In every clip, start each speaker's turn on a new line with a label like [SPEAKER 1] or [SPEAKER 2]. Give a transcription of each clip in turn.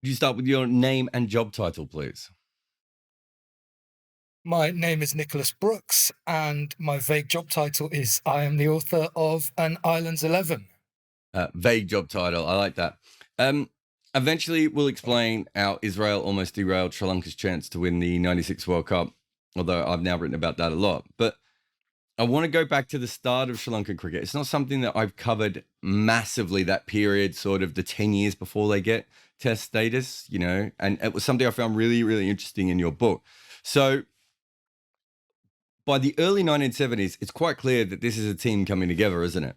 [SPEAKER 1] Could you start with your name and job title, please?
[SPEAKER 2] My name is Nicholas Brookes, and my vague job title is I am the author of An Island's 11.
[SPEAKER 1] Vague job title. I like that. Um, Eventually, we'll explain how Israel almost derailed Sri Lanka's chance to win the '96 World Cup, although I've now written about that a lot. But I want to go back to the start of Sri Lankan cricket. It's not something that I've covered massively, that period, sort of the 10 years before they get test status, and it was something I found really, really interesting in your book. So by the early 1970s, it's quite clear that this is a team coming together, isn't it?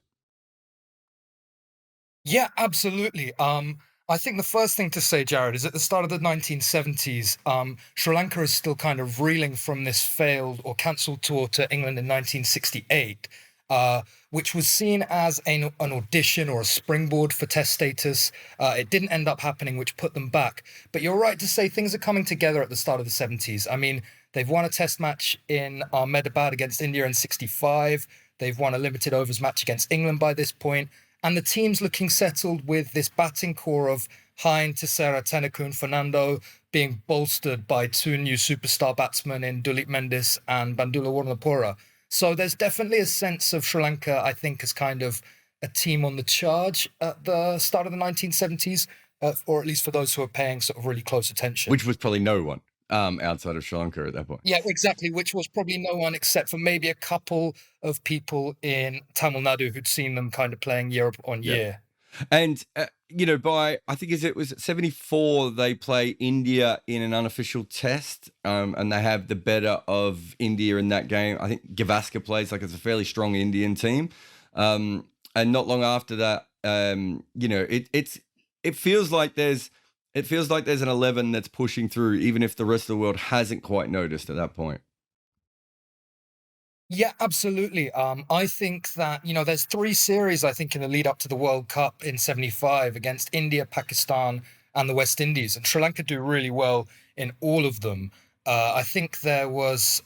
[SPEAKER 2] Yeah, absolutely. I think the first thing to say, Jarrod, is at the start of the 1970s, Sri Lanka is still kind of reeling from this failed or cancelled tour to England in 1968, which was seen as an audition or a springboard for test status. It didn't end up happening, which put them back. But you're right to say things are coming together at the start of the 70s. I mean, they've won a test match in Ahmedabad against India in 65. They've won a limited overs match against England by this point. And the team's looking settled with this batting core of Hine, Tissera, Tennakoon, Fernando being bolstered by two new superstar batsmen in Duleep Mendis and Bandula Warnapura. So there's definitely a sense of Sri Lanka, I think, as kind of a team on the charge at the start of the 1970s, or at least for those who are paying sort of really close attention.
[SPEAKER 1] Which was probably no one outside of Sri Lanka at that point.
[SPEAKER 2] Yeah, exactly, which was probably no one except for maybe a couple of people in Tamil Nadu who'd seen them kind of playing year on
[SPEAKER 1] Yeah.
[SPEAKER 2] year.
[SPEAKER 1] And, by, I think it was 74, they play India in an unofficial test, and they have the better of India in that game. I think Gavaskar plays like it's a fairly strong Indian team. And not long after that, it feels like there's an 11 that's pushing through, even if the rest of the world hasn't quite noticed at that point.
[SPEAKER 2] Yeah, absolutely. I think that, there's three series, I think, in the lead up to the World Cup in 75 against India, Pakistan, and the West Indies. And Sri Lanka do really well in all of them. I think there was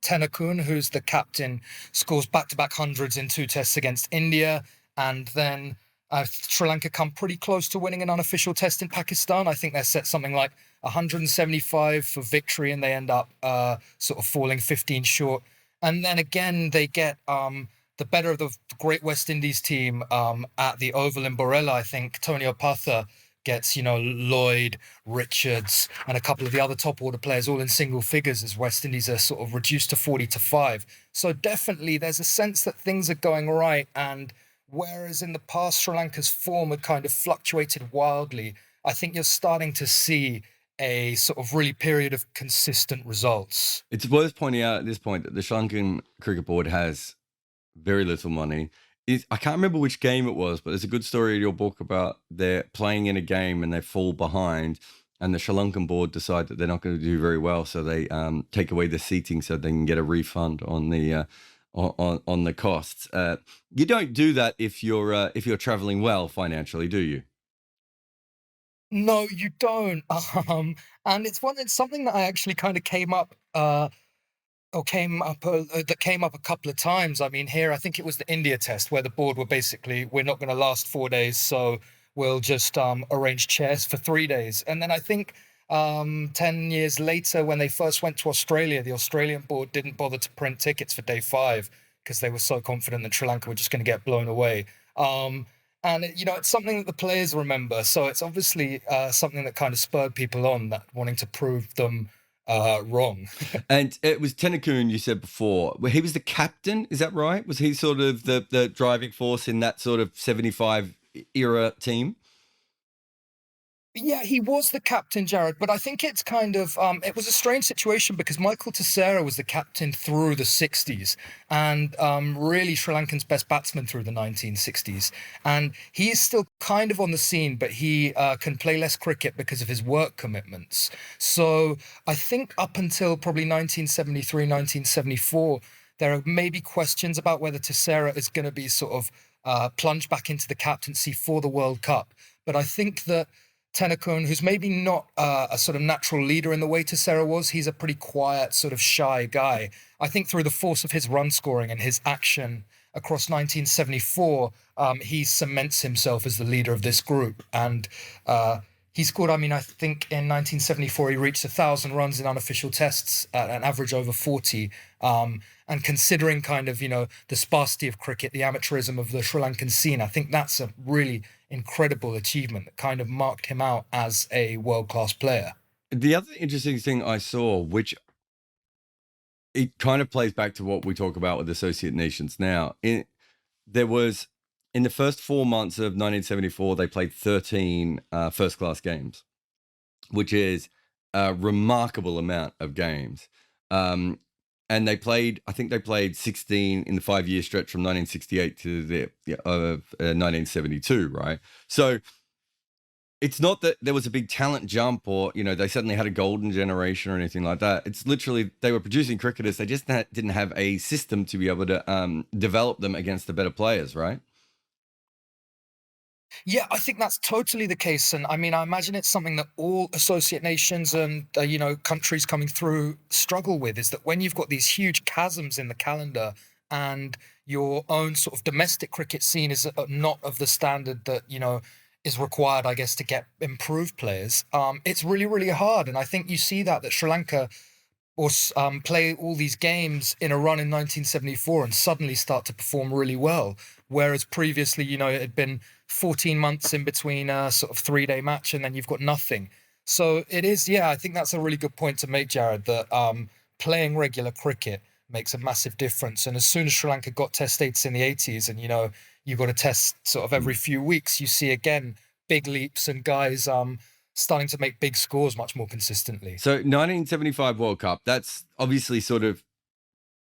[SPEAKER 2] Tennakoon, who's the captain, scores back-to-back hundreds in two tests against India. And then Sri Lanka come pretty close to winning an unofficial test in Pakistan. I think they're set something like 175 for victory, and they end up sort of falling 15 short. And then again, they get the better of the Great West Indies team at the Oval in Borella. I think Tony Opatha gets, Lloyd, Richards, and a couple of the other top order players all in single figures as West Indies are sort of reduced to 40-5. So definitely there's a sense that things are going right. And whereas in the past, Sri Lanka's form had kind of fluctuated wildly, I think you're starting to see a sort of really period of consistent results.
[SPEAKER 1] It's worth pointing out at this point that the Sri Lankan Cricket Board has very little money. I can't remember which game it was, but there's a good story in your book about they're playing in a game and they fall behind, and the Sri Lankan board decide that they're not going to do very well, so they take away the seating so they can get a refund on the costs. You don't do that if you're traveling well financially, do you?
[SPEAKER 2] No, you don't. And it's something that I actually kind of came up a couple of times. I mean, here I think it was the India test where the board were basically, we're not going to last 4 days, so we'll just arrange chairs for 3 days. And then I think 10 years later, when they first went to Australia, the Australian board didn't bother to print tickets for day 5 because they were so confident that Sri Lanka were just going to get blown away. And it's something that the players remember. So it's obviously something that kind of spurred people on, that wanting to prove them wrong.
[SPEAKER 1] And it was Tennakoon, you said before. He was the captain, is that right? Was he sort of the driving force in that sort of 75 era team?
[SPEAKER 2] Yeah, he was the captain, Jarrod, but I think it's kind of it was a strange situation because Michael Tissera was the captain through the 60s and really Sri Lankan's best batsman through the 1960s. And he is still kind of on the scene, but he can play less cricket because of his work commitments. So I think up until probably 1973, 1974, there are maybe questions about whether Tissera is going to be sort of plunged back into the captaincy for the World Cup. But I think that Tennakoon, who's maybe not a sort of natural leader in the way Tissera was, he's a pretty quiet, sort of shy guy. I think through the force of his run scoring and his action across 1974, he cements himself as the leader of this group. And He scored, I mean, I think in 1974 he reached 1,000 runs in unofficial tests at an average over 40. And considering kind of, the sparsity of cricket, the amateurism of the Sri Lankan scene, I think that's a really incredible achievement that kind of marked him out as a world-class player.
[SPEAKER 1] The other interesting thing I saw, which it kind of plays back to what we talk about with associate nations now. There was, in the first 4 months of 1974, they played 13 first-class games, which is a remarkable amount of games. And I think they played 16 in the 5-year stretch from 1968 to the 1972, right? So it's not that there was a big talent jump or, they suddenly had a golden generation or anything like that. It's literally they were producing cricketers. They just didn't have a system to be able to develop them against the better players, right?
[SPEAKER 2] Yeah, I think that's totally the case. And I mean, I imagine it's something that all associate nations and, countries coming through struggle with, is that when you've got these huge chasms in the calendar and your own sort of domestic cricket scene is not of the standard that, is required, I guess, to get improved players, it's really, really hard. And I think you see that Sri Lanka or play all these games in a run in 1974 and suddenly start to perform really well. Whereas previously, it had been 14 months in between a sort of 3-day match and then you've got nothing. So it is, yeah, I think that's a really good point to make, Jarrod, that playing regular cricket makes a massive difference. And as soon as Sri Lanka got test status in the 80s and, you've got a test sort of every few weeks, you see again big leaps and guys starting to make big scores much more consistently.
[SPEAKER 1] So 1975 World Cup, that's obviously sort of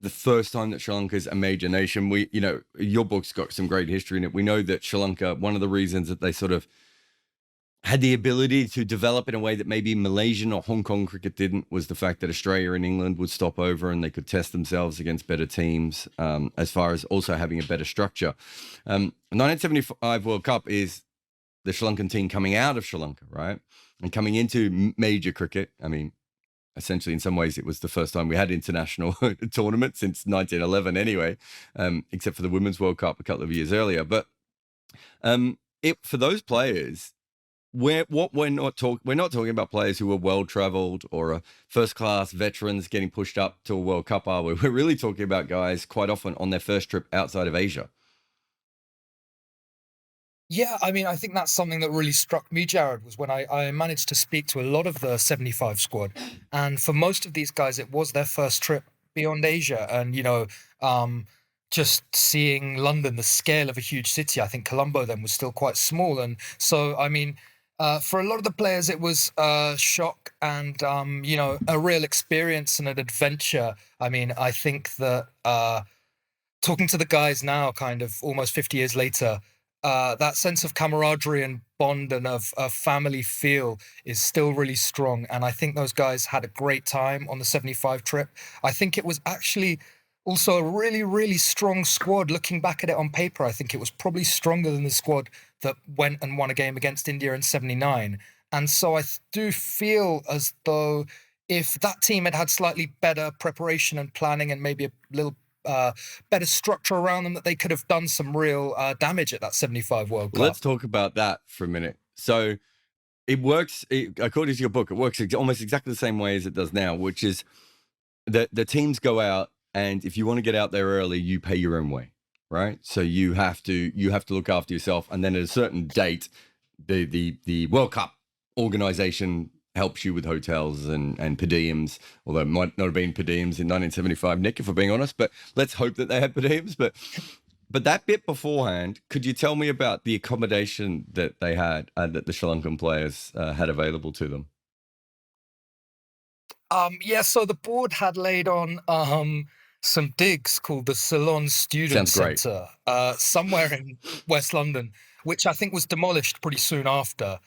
[SPEAKER 1] the first time that Sri Lanka is a major nation. Your book's got some great history in it. We know that Sri Lanka, one of the reasons that they sort of had the ability to develop in a way that maybe Malaysian or Hong Kong cricket didn't, was the fact that Australia and England would stop over and they could test themselves against better teams, as far as also having a better structure. 1975 World Cup is the Sri Lankan team coming out of Sri Lanka, right? And coming into major cricket. I mean, essentially, in some ways, it was the first time we had international tournament since 1911 anyway, except for the Women's World Cup a couple of years earlier. But for those players, we're not talking about players who are well-traveled or first-class veterans getting pushed up to a World Cup, are we? We're really talking about guys quite often on their first trip outside of Asia.
[SPEAKER 2] Yeah, I mean, I think that's something that really struck me, Jarrod, was when I managed to speak to a lot of the 75 squad. And for most of these guys, it was their first trip beyond Asia. And, just seeing London, the scale of a huge city, I think Colombo then was still quite small. And so, I mean, for a lot of the players, it was a shock and, a real experience and an adventure. I mean, I think that talking to the guys now, kind of almost 50 years later, that sense of camaraderie and bond and of a family feel is still really strong. And I think those guys had a great time on the 75 trip. I think it was actually also a really, really strong squad. Looking back at it on paper, I think it was probably stronger than the squad that went and won a game against India in 79. And so I do feel as though if that team had had slightly better preparation and planning and maybe a little better structure around them, that they could have done some real damage at that 75 World Cup.
[SPEAKER 1] Let's talk about that for a minute. So it works, according to your book, it works almost exactly the same way as it does now, which is that the teams go out, and if you want to get out there early, you pay your own way, right? So you have to look after yourself, and then at a certain date, the World Cup organization helps you with hotels and per diems, although it might not have been per diems in 1975, Nick, if we're being honest, but let's hope that they had per diems. But that bit beforehand, could you tell me about the accommodation that they had, that the Sri Lankan players had available to them?
[SPEAKER 2] Yeah, so the board had laid on some digs called the Ceylon Student
[SPEAKER 1] Sounds great.
[SPEAKER 2] Centre, somewhere in West London, which I think was demolished pretty soon after.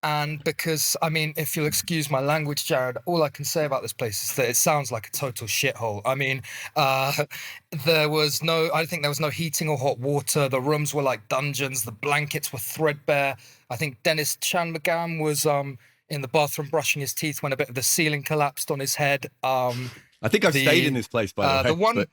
[SPEAKER 2] And because, I mean, if you'll excuse my language, Jarrod, all I can say about this place is that it sounds like a total shithole. I mean, I think there was no heating or hot water. The rooms were like dungeons. The blankets were threadbare. I think Dennis Chanmagam was in the bathroom brushing his teeth when a bit of the ceiling collapsed on his head.
[SPEAKER 1] I think I've stayed in this place, by the way.
[SPEAKER 2] The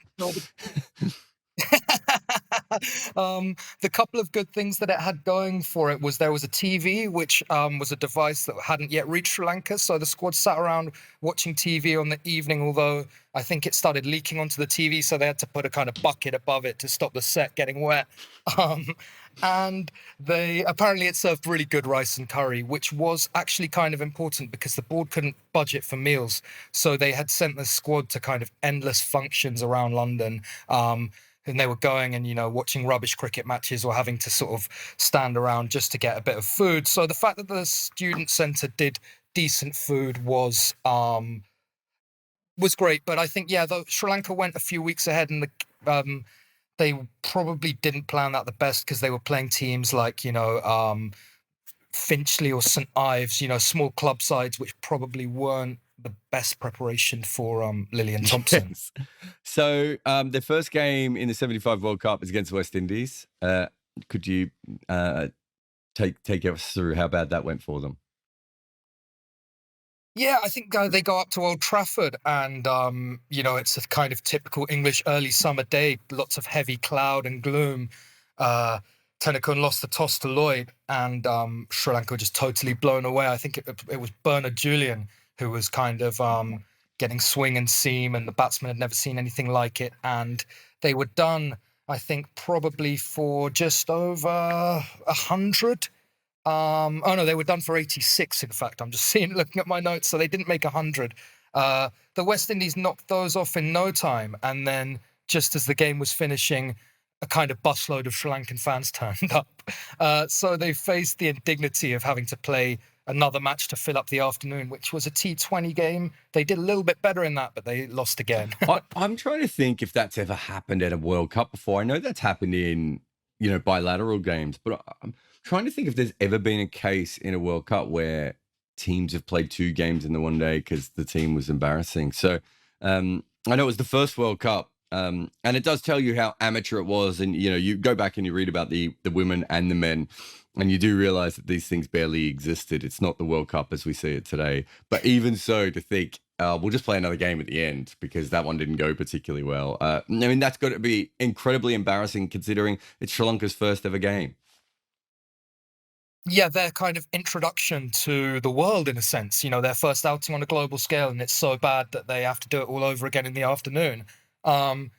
[SPEAKER 2] one, The couple of good things that it had going for it was there was a TV, which was a device that hadn't yet reached Sri Lanka. So the squad sat around watching TV on the evening, although I think it started leaking onto the TV. So they had to put a kind of bucket above it to stop the set getting wet. Um, and they apparently it served really good rice and curry, which was actually kind of important because the board couldn't budget for meals. So they had sent the squad to kind of endless functions around London. And they were going and watching rubbish cricket matches or having to sort of stand around just to get a bit of food. So the fact that the student centre did decent food was great. But I think though Sri Lanka went a few weeks ahead, and they probably didn't plan that the best because they were playing teams like Finchley or St Ives, small club sides, which probably weren't the best preparation for Lillian Thompson.
[SPEAKER 1] Yes. So their first game in the 75 World Cup is against West Indies. Could you take us through how bad that went for them?
[SPEAKER 2] Yeah, I think they go up to Old Trafford and, it's a kind of typical English early summer day, lots of heavy cloud and gloom. Tennecoon lost the toss to Lloyd and Sri Lanka were just totally blown away. I think it was Bernard Julian who was kind of getting swing and seam, and the batsman had never seen anything like it. And they were done, I think, probably for just over 100. Oh no, they were done for 86. In fact, I'm just looking at my notes. So they didn't make 100. The West Indies knocked those off in no time, and then just as the game was finishing, a kind of busload of Sri Lankan fans turned up. So they faced the indignity of having to play another match to fill up the afternoon, which was a T20 game. They did a little bit better in that, but they lost again.
[SPEAKER 1] I'm trying to think if that's ever happened at a World Cup before. I know that's happened in bilateral games, but I'm trying to think if there's ever been a case in a World Cup where teams have played 2 games in the one day because the team was embarrassing. So I know it was the first World Cup, and it does tell you how amateur it was. And you go back and you read about the women and the men, and you do realize that these things barely existed. It's not the World Cup as we see it today. But even so, to think we'll just play another game at the end because that one didn't go particularly well. I mean, that's got to be incredibly embarrassing considering it's Sri Lanka's first ever game.
[SPEAKER 2] Yeah, their kind of introduction to the world, in a sense, their first outing on a global scale, and it's so bad that they have to do it all over again in the afternoon. And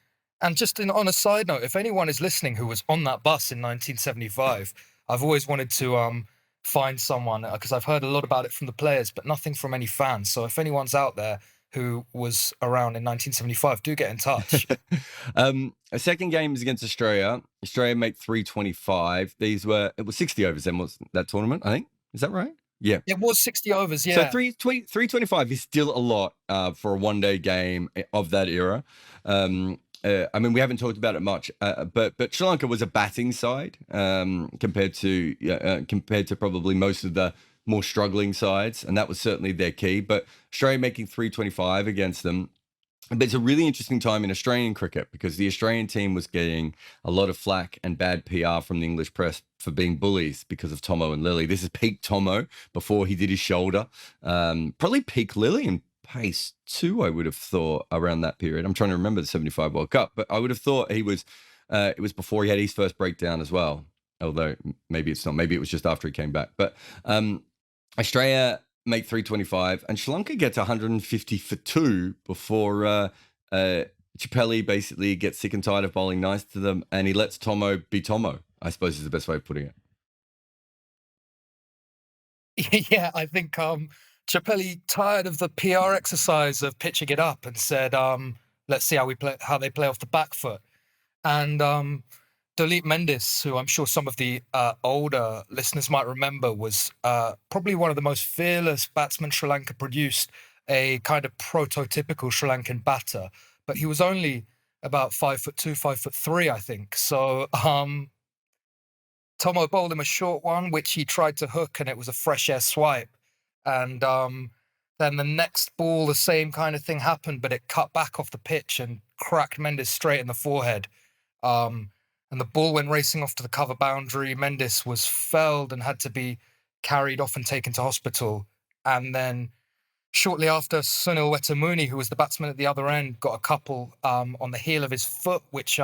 [SPEAKER 2] just on a side note, if anyone is listening who was on that bus in 1975, I've always wanted to find someone because I've heard a lot about it from the players, but nothing from any fans. So if anyone's out there who was around in 1975, do get in touch.
[SPEAKER 1] A second game is against Australia. Australia make 325. It was 60 overs then, was that tournament, I think. Is that right? Yeah.
[SPEAKER 2] It was 60 overs, yeah.
[SPEAKER 1] So 325 is still a lot for a one-day game of that era. I mean, we haven't talked about it much, but Sri Lanka was a batting side compared to probably most of the more struggling sides, and that was certainly their key. But Australia making 325 against them. But it's a really interesting time in Australian cricket because the Australian team was getting a lot of flack and bad PR from the English press for being bullies because of Thommo and Lilly. This is peak Thommo before he did his shoulder. Probably peak Lilly and pace too, I would have thought, around that period. I'm trying to remember the 75 World Cup, but I would have thought it was before he had his first breakdown as well. Although maybe it's not. Maybe it was just after he came back. But Australia make 325 and Sri Lanka gets 150 for 2 before Chappelli basically gets sick and tired of bowling nice to them, and he lets Thommo be Thommo, I suppose is the best way of putting
[SPEAKER 2] it. Yeah, I think Chappelli tired of the PR exercise of pitching it up and said, let's see how they play off the back foot. And Dilip Mendis, who I'm sure some of the older listeners might remember, was probably one of the most fearless batsmen Sri Lanka produced, a kind of prototypical Sri Lankan batter. But he was only about 5'2", 5'3", I think. So Thommo bowled him a short one, which he tried to hook, and it was a fresh air swipe. And then the next ball, the same kind of thing happened, but it cut back off the pitch and cracked Mendis straight in the forehead. And the ball went racing off to the cover boundary. Mendis was felled and had to be carried off and taken to hospital. And then shortly after, Sunil Wetamoony, who was the batsman at the other end, got a couple on the heel of his foot, which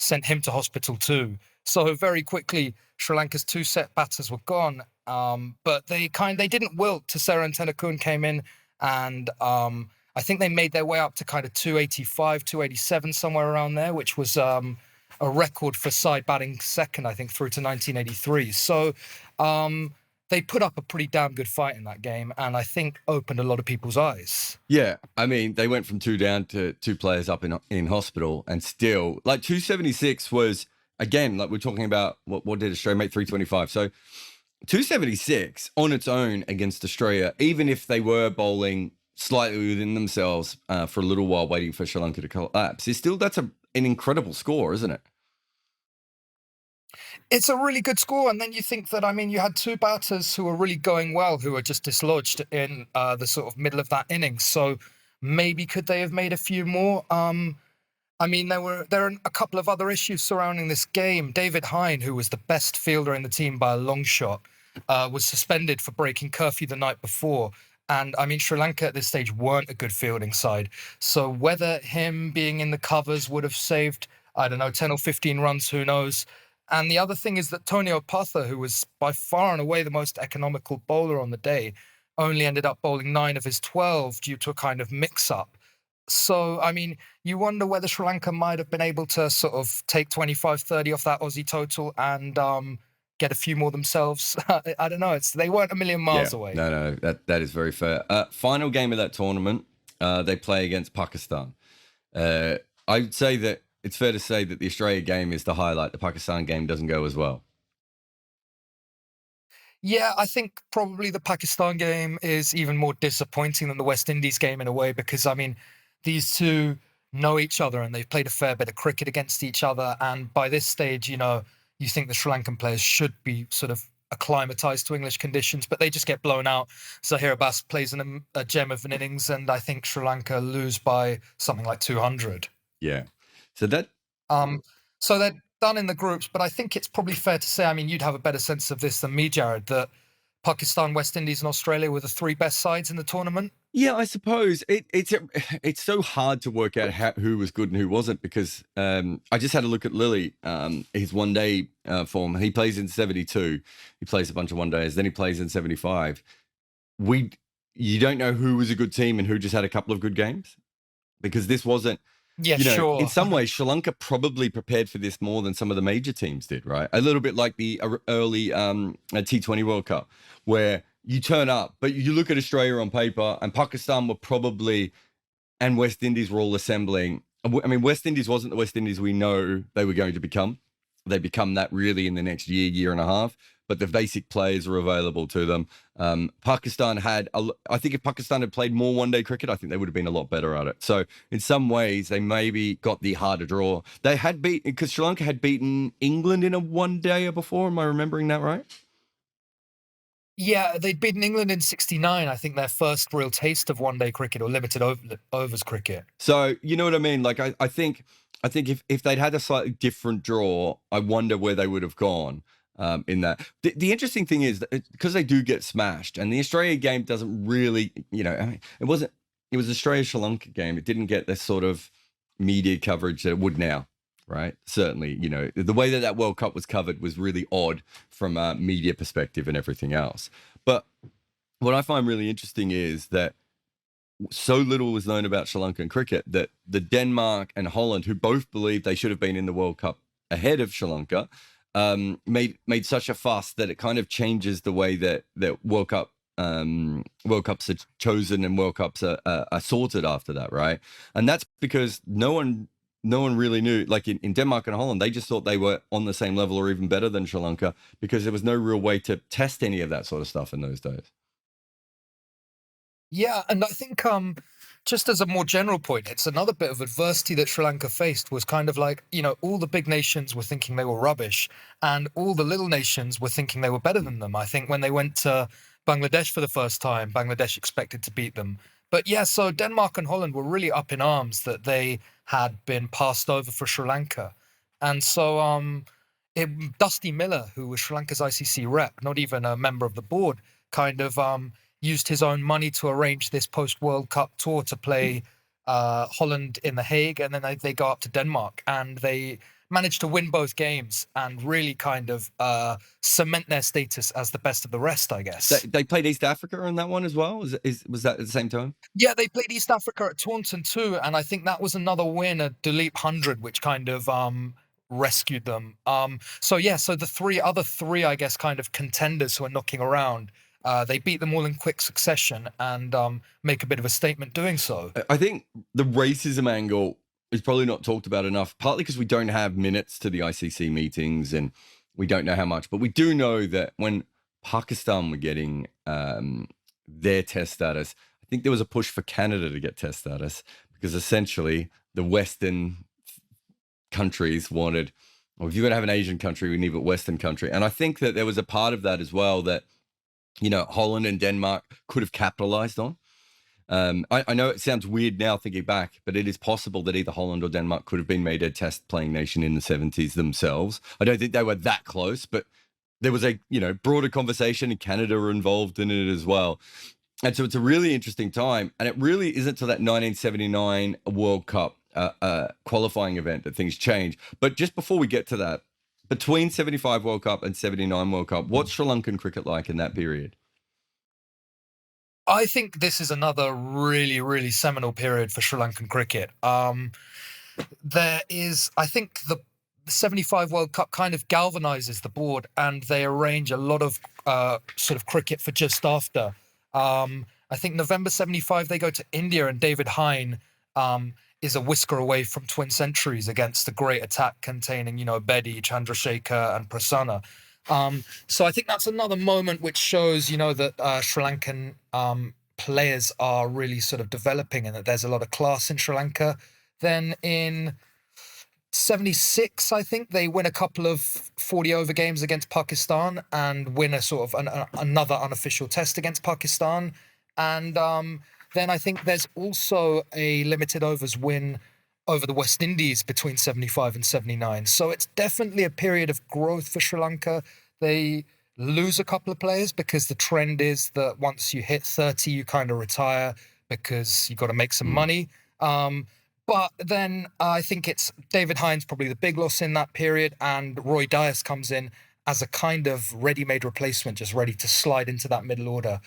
[SPEAKER 2] sent him to hospital too. So very quickly, Sri Lanka's two set batters were gone. But they didn't wilt. Tessera and Tenakun came in, and I think they made their way up to kind of 285, 287, somewhere around there, which was a record for side batting second, I think, through to 1983. So they put up a pretty damn good fight in that game, and I think opened a lot of people's eyes.
[SPEAKER 1] Yeah, I mean, they went from 2 down to 2 players up in hospital, and still, like 276 was, again, like we're talking about, what did Australia make? 325. So 276 on its own against Australia, even if they were bowling slightly within themselves for a little while, waiting for Sri Lanka to collapse, that's an incredible score, isn't it?
[SPEAKER 2] It's a really good score, and then you think that, I mean, you had two batters who were really going well, who were just dislodged in the sort of middle of that innings. So maybe could they have made a few more? I mean, there are a couple of other issues surrounding this game. David Hine, who was the best fielder in the team by a long shot, was suspended for breaking curfew the night before. And I mean, Sri Lanka at this stage weren't a good fielding side. So whether him being in the covers would have saved, I don't know, 10 or 15 runs, who knows? And the other thing is that Tony Opatha, who was by far and away the most economical bowler on the day, only ended up bowling 9 of his 12 due to a kind of mix-up. So, I mean, you wonder whether Sri Lanka might have been able to sort of take 25, 30 off that Aussie total and get a few more themselves. I don't know. They weren't a million miles away.
[SPEAKER 1] No, that is very fair. Final game of that tournament, they play against Pakistan. I'd say that it's fair to say that the Australia game is the highlight. The Pakistan game doesn't go as well.
[SPEAKER 2] Yeah, I think probably the Pakistan game is even more disappointing than the West Indies game in a way, because, I mean, these two know each other and they've played a fair bit of cricket against each other. And by this stage, you think the Sri Lankan players should be sort of acclimatized to English conditions, but they just get blown out. Zahir Abbas plays in a gem of an innings, and I think Sri Lanka lose by something like 200.
[SPEAKER 1] Yeah. So they're
[SPEAKER 2] done in the groups, but I think it's probably fair to say, I mean, you'd have a better sense of this than me, Jarrod, that Pakistan, West Indies, and Australia were the 3 best sides in the tournament.
[SPEAKER 1] Yeah, I suppose it's so hard to work out who was good and who wasn't, because I just had a look at Lilly, his one-day form. He plays in 72. He plays a bunch of one-days. Then he plays in 75. You don't know who was a good team and who just had a couple of good games, because this wasn't.
[SPEAKER 2] Yeah, sure.
[SPEAKER 1] In some ways, Sri Lanka probably prepared for this more than some of the major teams did, right? A little bit like the early T20 World Cup, where you turn up, but you look at Australia on paper, and Pakistan were probably, and West Indies were all assembling. I mean, West Indies wasn't the West Indies we know they were going to become. They become that really in the next year and a half. But the basic players are available to them. Pakistan I think if Pakistan had played more one-day cricket, I think they would have been a lot better at it. So in some ways, they maybe got the harder draw. They had because Sri Lanka had beaten England in a one-dayer before. Am I remembering that right?
[SPEAKER 2] Yeah, they'd beaten England in 69, I think, their first real taste of one-day cricket or limited overs cricket.
[SPEAKER 1] So, you know what I mean? Like, I think if they'd had a slightly different draw, I wonder where they would have gone. In that, the interesting thing is that because they do get smashed, and the Australia game doesn't really, I mean, it was Australia-Sri Lanka game. It didn't get this sort of media coverage that it would now, right? Certainly, the way that World Cup was covered was really odd from a media perspective and everything else. But what I find really interesting is that so little was known about Sri Lankan cricket that the Denmark and Holland, who both believed they should have been in the World Cup ahead of Sri Lanka, made such a fuss that it kind of changes the way that World Cups are chosen and World Cups are sorted after that, right? And that's because no one really knew. Like in Denmark and Holland, they just thought they were on the same level or even better than Sri Lanka, because there was no real way to test any of that sort of stuff in those days.
[SPEAKER 2] Yeah, and I think just as a more general point, it's another bit of adversity that Sri Lanka faced was kind of like, all the big nations were thinking they were rubbish, and all the little nations were thinking they were better than them. I think when they went to Bangladesh for the first time, Bangladesh expected to beat them. But yeah, so Denmark and Holland were really up in arms that they had been passed over for Sri Lanka. And so Dusty Miller, who was Sri Lanka's ICC rep, not even a member of the board, kind of used his own money to arrange this post-World Cup tour to play Holland in The Hague, and then they go up to Denmark, and they managed to win both games and really kind of cement their status as the best of the rest, I guess.
[SPEAKER 1] They played East Africa in that one as well. Was that at the same time?
[SPEAKER 2] Yeah, they played East Africa at Taunton too, and I think that was another win, a Duleep 100, which kind of rescued them. So yeah, so the other three, I guess, kind of contenders who are knocking around, they beat them all in quick succession and make a bit of a statement doing so.
[SPEAKER 1] I think the racism angle is probably not talked about enough, partly because we don't have minutes to the ICC meetings and we don't know how much, but we do know that when Pakistan were getting their test status, I think there was a push for Canada to get test status because essentially the Western countries wanted, well, if you're going to have an Asian country, we need a Western country. And I think that there was a part of that as well that, you know, Holland and Denmark could have capitalized on. I know it sounds weird now thinking back, but it is possible that either Holland or Denmark could have been made a test playing nation in the 70s themselves. I don't think they were that close, but there was a, you know, broader conversation, and Canada were involved in it as well. And so it's a really interesting time. And it really isn't until that 1979 World Cup qualifying event that things change. But just before we get to that, between 75 World Cup and 79 World Cup, what's Sri Lankan cricket like in that period?
[SPEAKER 2] I think this is another really, really seminal period for Sri Lankan cricket. There is, I think the 75 World Cup kind of galvanizes the board, and they arrange a lot of sort of cricket for just after. I think November 75, they go to India, and David Hine is a whisker away from twin centuries against a great attack containing, you know, Bedi, Chandrasekhar, and Prasanna. So I think that's another moment which shows, you know, that Sri Lankan players are really sort of developing and that there's a lot of class in Sri Lanka. Then in 76, I think they win a couple of 40-over games against Pakistan and win a sort of another unofficial test against Pakistan. And then I think there's also a limited overs win over the West Indies between 75 and 79. So it's definitely a period of growth for Sri Lanka. They lose a couple of players because the trend is that once you hit 30, you kind of retire because you've got to make some money. But then I think it's David Hine's probably the big loss in that period, and Roy Dias comes in as a kind of ready-made replacement, just ready to slide into that middle order.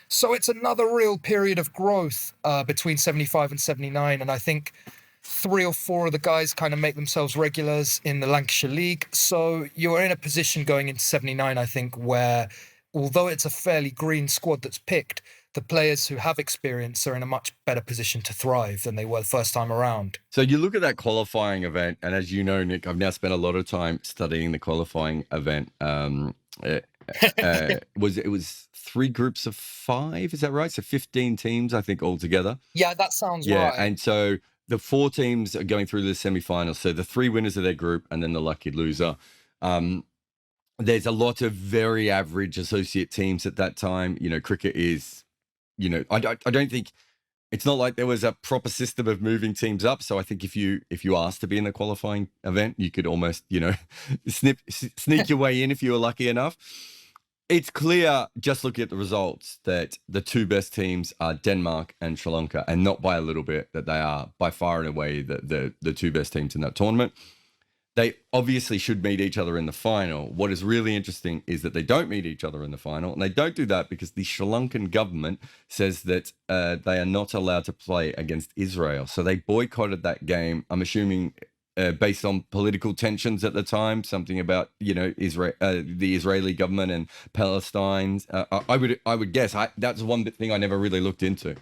[SPEAKER 2] So it's another real period of growth between 75 and 79, and I think 3 or 4 of the guys kind of make themselves regulars in the Lancashire League. So you're in a position going into 79, I think, where although it's a fairly green squad that's picked, the players who have experience are in a much better position to thrive than they were the first time around.
[SPEAKER 1] So you look at that qualifying event, and as you know, Nick, I've now spent a lot of time studying the qualifying event. It was 3 groups of 5, is that right? So 15 teams, I think, altogether.
[SPEAKER 2] Yeah, that sounds
[SPEAKER 1] Yeah,
[SPEAKER 2] right.
[SPEAKER 1] and so the 4 teams are going through the semi-finals. So the 3 winners of their group and then the lucky loser. There's a lot of very average associate teams at that time. You know, cricket is, you know, I don't think it's not like there was a proper system of moving teams up. So I think if you asked to be in the qualifying event, you could almost, you know, sneak your way in if you were lucky enough. It's clear, just looking at the results, that the 2 best teams are Denmark and Sri Lanka, and not by a little bit, that they are by far and away the 2 best teams in that tournament. They obviously should meet each other in the final. What is really interesting is that they don't meet each other in the final, and they don't do that because the Sri Lankan government says that they are not allowed to play against Israel. So they boycotted that game, I'm assuming based on political tensions at the time, something about, you know, Israel, the Israeli government and Palestine. I would guess that's one thing I never really looked into.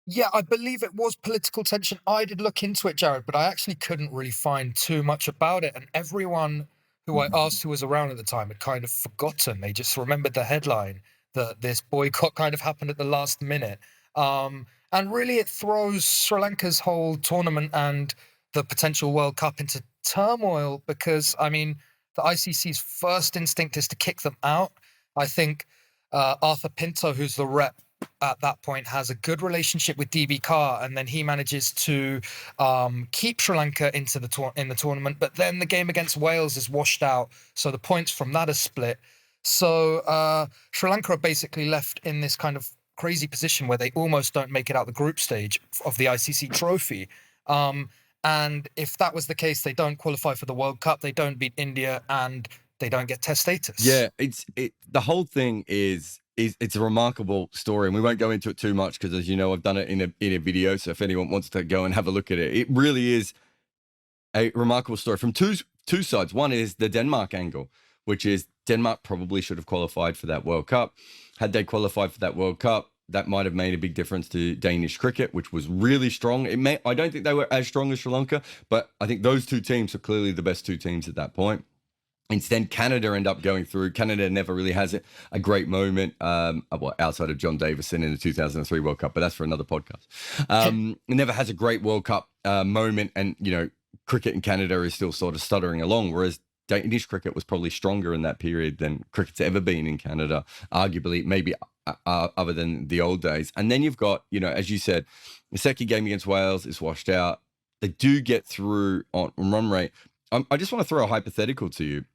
[SPEAKER 2] Yeah, I believe it was political tension. I did look into it, Jarrod, but I actually couldn't really find too much about it. And everyone who I asked who was around at the time had kind of forgotten. They just remembered the headline that this boycott kind of happened at the last minute. And really, it throws Sri Lanka's whole tournament and the potential World Cup into turmoil because, I mean, the ICC's first instinct is to kick them out. I think Arthur Pinto, who's the rep at that point, has a good relationship with DB Carr, and then he manages to keep Sri Lanka into in the tournament. But then the game against Wales is washed out, so the points from that are split. So Sri Lanka are basically left in this kind of crazy position where they almost don't make it out the group stage of the ICC trophy. And if that was the case, they don't qualify for the World Cup, they don't beat India, and they don't get test status.
[SPEAKER 1] Yeah, the whole thing is it's a remarkable story, and we won't go into it too much because, as you know, I've done it in a video. So if anyone wants to go and have a look at it, it really is a remarkable story from two sides. One is the Denmark angle, which is Denmark probably should have qualified for that World Cup. Had they qualified for that World Cup, that might have made a big difference to Danish cricket, which was really strong. I don't think they were as strong as Sri Lanka, but I think those two teams are clearly the best two teams at that point. Instead, Canada end up going through. Canada never really has a great moment, outside of John Davison in the 2003 World Cup, but that's for another podcast. It never has a great World Cup moment, and cricket in Canada is still sort of stuttering along, whereas Danish cricket was probably stronger in that period than cricket's ever been in Canada, arguably, maybe other than the old days. And then you've got, as you said, the second game against Wales is washed out. They do get through on run rate. I just want to throw a hypothetical to you.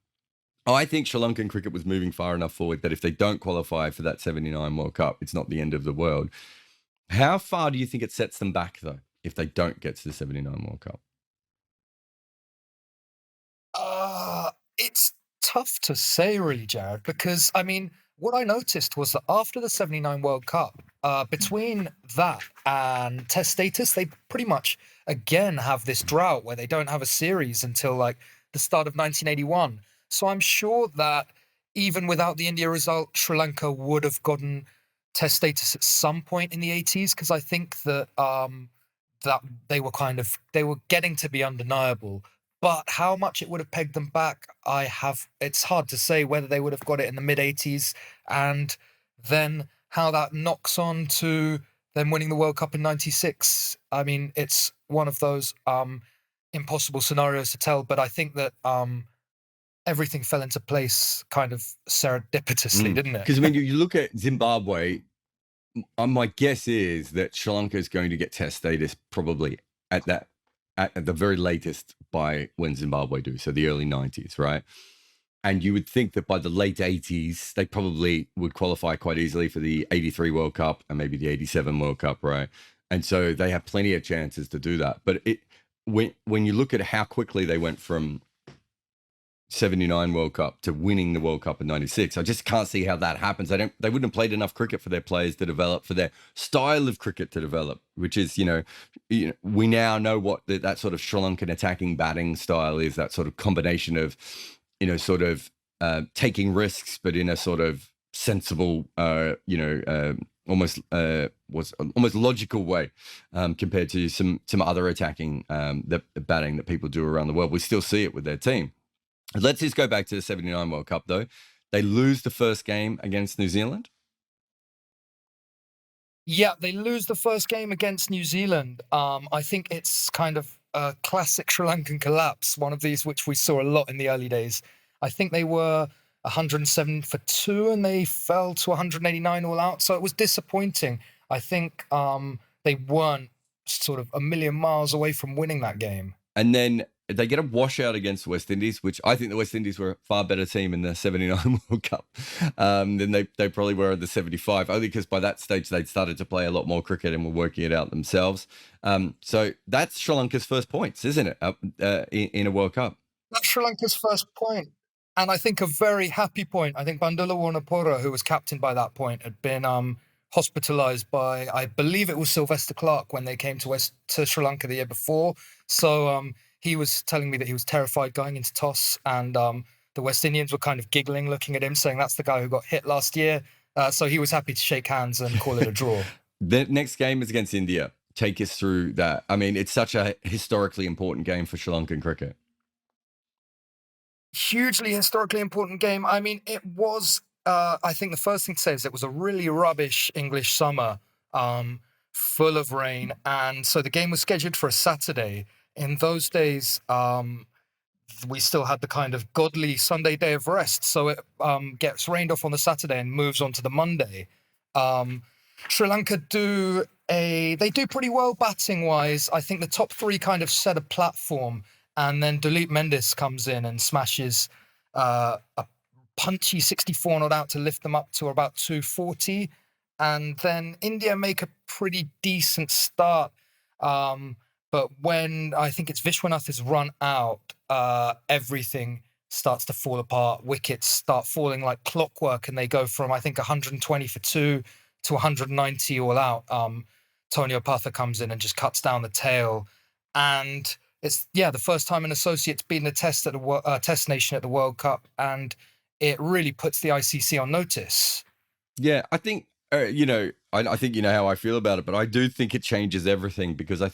[SPEAKER 1] I think Sri Lankan cricket was moving far enough forward that if they don't qualify for that 79 World Cup, it's not the end of the world. How far do you think it sets them back, though, if they don't get to the 79 World Cup?
[SPEAKER 2] It's tough to say, really, Jarrod, because what I noticed was that after the 79 World Cup, between that and test status, they pretty much again have this drought where they don't have a series until like the start of 1981. So I'm sure that even without the India result, Sri Lanka would have gotten test status at some point in the 80s, because I think that that they were getting to be undeniable. But how much it would have pegged them back, it's hard to say. Whether they would have got it in the mid 80s, and then how that knocks on to them winning the World Cup in 96. It's one of those impossible scenarios to tell, but I think that everything fell into place kind of serendipitously, didn't it?
[SPEAKER 1] Because you look at Zimbabwe, my guess is that Sri Lanka is going to get test status probably at the very latest by when Zimbabwe do, so the early 90s, right? And you would think that by the late 80s, they probably would qualify quite easily for the 83 World Cup and maybe the 87 World Cup, right? And so they have plenty of chances to do that. But when you look at how quickly they went from 79 World Cup to winning the World Cup in 96, I just can't see how that happens. They wouldn't have played enough cricket for their players to develop, for their style of cricket to develop, which is, we now know what that sort of Sri Lankan attacking batting style is, that sort of combination of, taking risks, but in a sort of sensible, almost logical way, compared to some other attacking the batting that people do around the world. We still see it with their team. Let's just go back to the 79 World Cup, though. They lose the first game against New Zealand.
[SPEAKER 2] Yeah, they lose the first game against New Zealand. I think it's kind of a classic Sri Lankan collapse, one of these which we saw a lot in the early days. I think they were 107 for 2 and they fell to 189 all out. So it was disappointing. I think they weren't sort of a million miles away from winning that game.
[SPEAKER 1] And then they get a washout against West Indies, which I think the West Indies were a far better team in the 79 World Cup than they probably were in the 75, only because by that stage they'd started to play a lot more cricket and were working it out themselves. So that's Sri Lanka's first points, isn't it, in a World Cup?
[SPEAKER 2] That's Sri Lanka's first point. And I think a very happy point. I think Bandula Warnapura, who was captain by that point, had been hospitalized by, I believe it was Sylvester Clarke when they came to Sri Lanka the year before. So he was telling me that he was terrified going into toss, and the West Indians were kind of giggling, looking at him, saying that's the guy who got hit last year. So he was happy to shake hands and call it a draw.
[SPEAKER 1] The next game is against India. Take us through that. It's such a historically important game for Sri Lankan cricket.
[SPEAKER 2] Hugely historically important game. It was, I think the first thing to say is it was a really rubbish English summer, full of rain. And so the game was scheduled for a Saturday. In those days, we still had the kind of godly Sunday day of rest. So it gets rained off on the Saturday and moves on to the Monday. Sri Lanka do pretty well batting wise. I think the top three kind of set a platform, and then Duleep Mendis comes in and smashes a punchy 64 not out to lift them up to about 240. and then India make a pretty decent start. But when I think it's Vishwanath is run out, everything starts to fall apart. Wickets start falling like clockwork, and they go from I think 120 for two to 190 all out. Tony Opatha comes in and just cuts down the tail, and it's the first time an associate's beaten a test at a test nation at the World Cup, and it really puts the ICC on notice.
[SPEAKER 1] Yeah, I think I think you know how I feel about it, but I do think it changes everything because I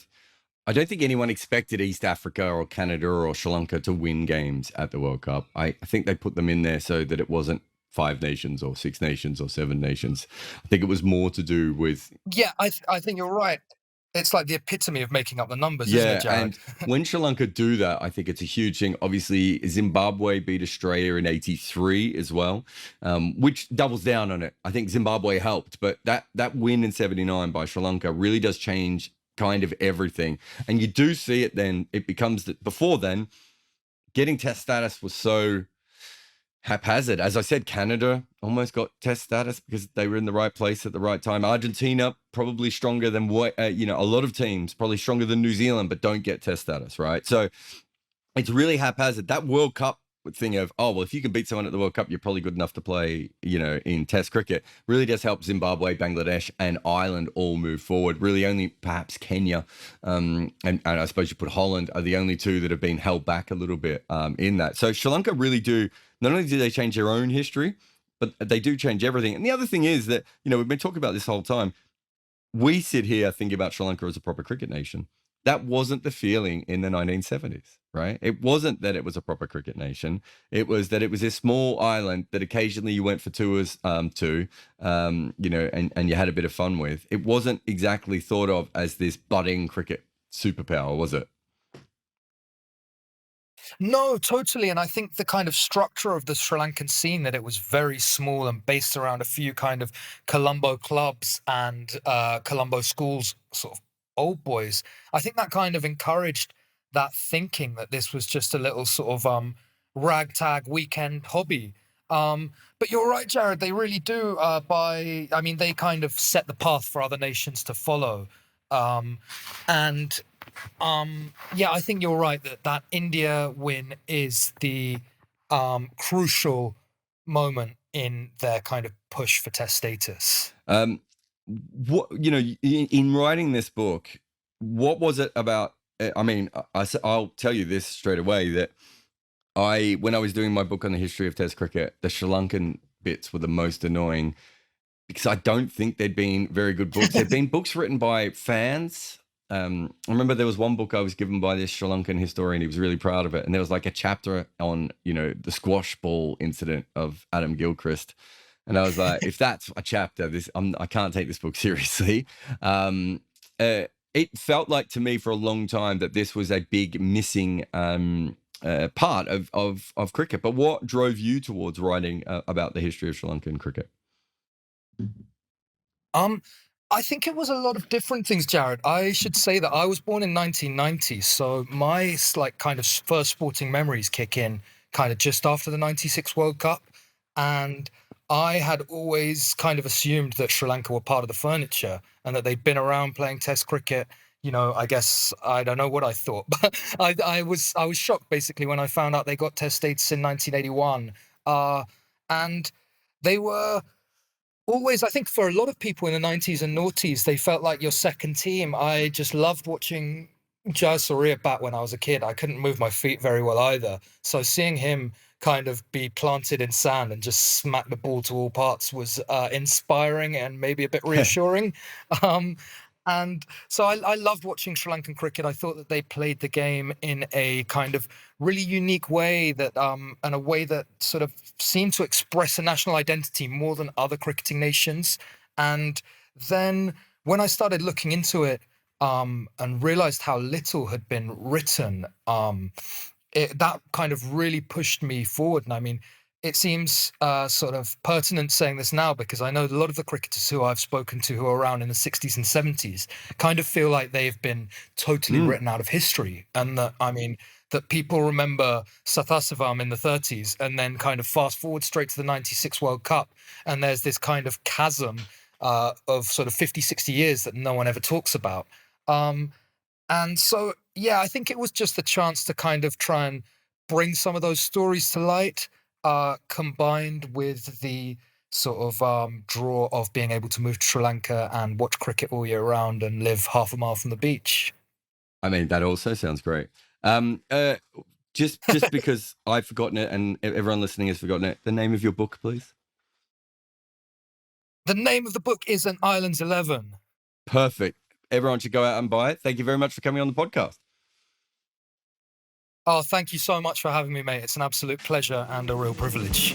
[SPEAKER 1] don't think anyone expected East Africa or Canada or Sri Lanka to win games at the World Cup. I think they put them in there so that it wasn't 5 nations or 6 nations or 7 nations. I think it was more to do with
[SPEAKER 2] Yeah, I think you're right. It's like the epitome of making up the numbers, isn't it, Jarrod?
[SPEAKER 1] and when Sri Lanka do that, I think it's a huge thing. Obviously, Zimbabwe beat Australia in '83 as well, which doubles down on it. I think Zimbabwe helped, but that win in '79 by Sri Lanka really does change kind of everything. And you do see it then. It becomes that before then, getting test status was so haphazard. As I said, Canada almost got test status because they were in the right place at the right time. Argentina probably stronger than a lot of teams, probably stronger than New Zealand, but don't get test status, right? So it's really haphazard. That World Cup thing of, oh, well, if you can beat someone at the World Cup, you're probably good enough to play, in Test cricket, really does help Zimbabwe, Bangladesh, and Ireland all move forward. Really, only perhaps Kenya, and I suppose you put Holland are the only two that have been held back a little bit in that. So Sri Lanka really do. Not only do they change their own history, but they do change everything. And the other thing is that we've been talking about this whole time. We sit here thinking about Sri Lanka as a proper cricket nation. That wasn't the feeling in the 1970s, right? It wasn't that it was a proper cricket nation. It was that it was this small island that occasionally you went for tours to, and you had a bit of fun with. It wasn't exactly thought of as this budding cricket superpower, was it?
[SPEAKER 2] No, totally. And I think the kind of structure of the Sri Lankan scene, that it was very small and based around a few kind of Colombo clubs and Colombo schools, sort of old boys. I think that kind of encouraged that thinking that this was just a little sort of ragtag weekend hobby. But you're right, Jarrod. They really do. They kind of set the path for other nations to follow. And I think you're right that India win is the crucial moment in their kind of push for test status.
[SPEAKER 1] What in writing this book, what was it about? I'll tell you this straight away that when I was doing my book on the history of Test cricket, the Sri Lankan bits were the most annoying because I don't think there'd been very good books. There'd been books written by fans. I remember there was one book I was given by this Sri Lankan historian. He was really proud of it. And there was like a chapter on, the squash ball incident of Adam Gilchrist. And I was like, if that's a chapter, I can't take this book seriously. It felt like to me for a long time that this was a big missing part of cricket. But what drove you towards writing about the history of Sri Lankan cricket?
[SPEAKER 2] I think it was a lot of different things, Jarrod. I should say that I was born in 1990, so my kind of first sporting memories kick in kind of just after the 96 World Cup. And I had always kind of assumed that Sri Lanka were part of the furniture and that they'd been around playing Test cricket. I guess I don't know what I thought, but I was shocked basically when I found out they got Test status in 1981. And they were always, I think for a lot of people in the 90s and noughties, they felt like your second team. I just loved watching Jayasuriya bat when I was a kid. I couldn't move my feet very well either. So seeing him kind of be planted in sand and just smack the ball to all parts was inspiring and maybe a bit reassuring. And so I loved watching Sri Lankan cricket. I thought that they played the game in a kind of really unique way and a way that sort of seemed to express a national identity more than other cricketing nations. And then when I started looking into it and realized how little had been written, that kind of really pushed me forward. And I mean, it seems sort of pertinent saying this now because I know a lot of the cricketers who I've spoken to who are around in the 60s and 70s kind of feel like they've been totally written out of history. And that people remember Sathasivam in the 30s and then kind of fast forward straight to the 96 World Cup. And there's this kind of chasm of sort of 50, 60 years that no one ever talks about. And so, yeah, I think it was just a chance to kind of try and bring some of those stories to light, combined with the sort of draw of being able to move to Sri Lanka and watch cricket all year round and live half a mile from the beach.
[SPEAKER 1] I mean, that also sounds great. Just because I've forgotten it and everyone listening has forgotten it, the name of your book, please.
[SPEAKER 2] The name of the book is An Island's 11.
[SPEAKER 1] Perfect. Everyone should go out and buy it. Thank you very much for coming on the podcast.
[SPEAKER 2] Oh, thank you so much for having me, mate. It's an absolute pleasure and a real privilege.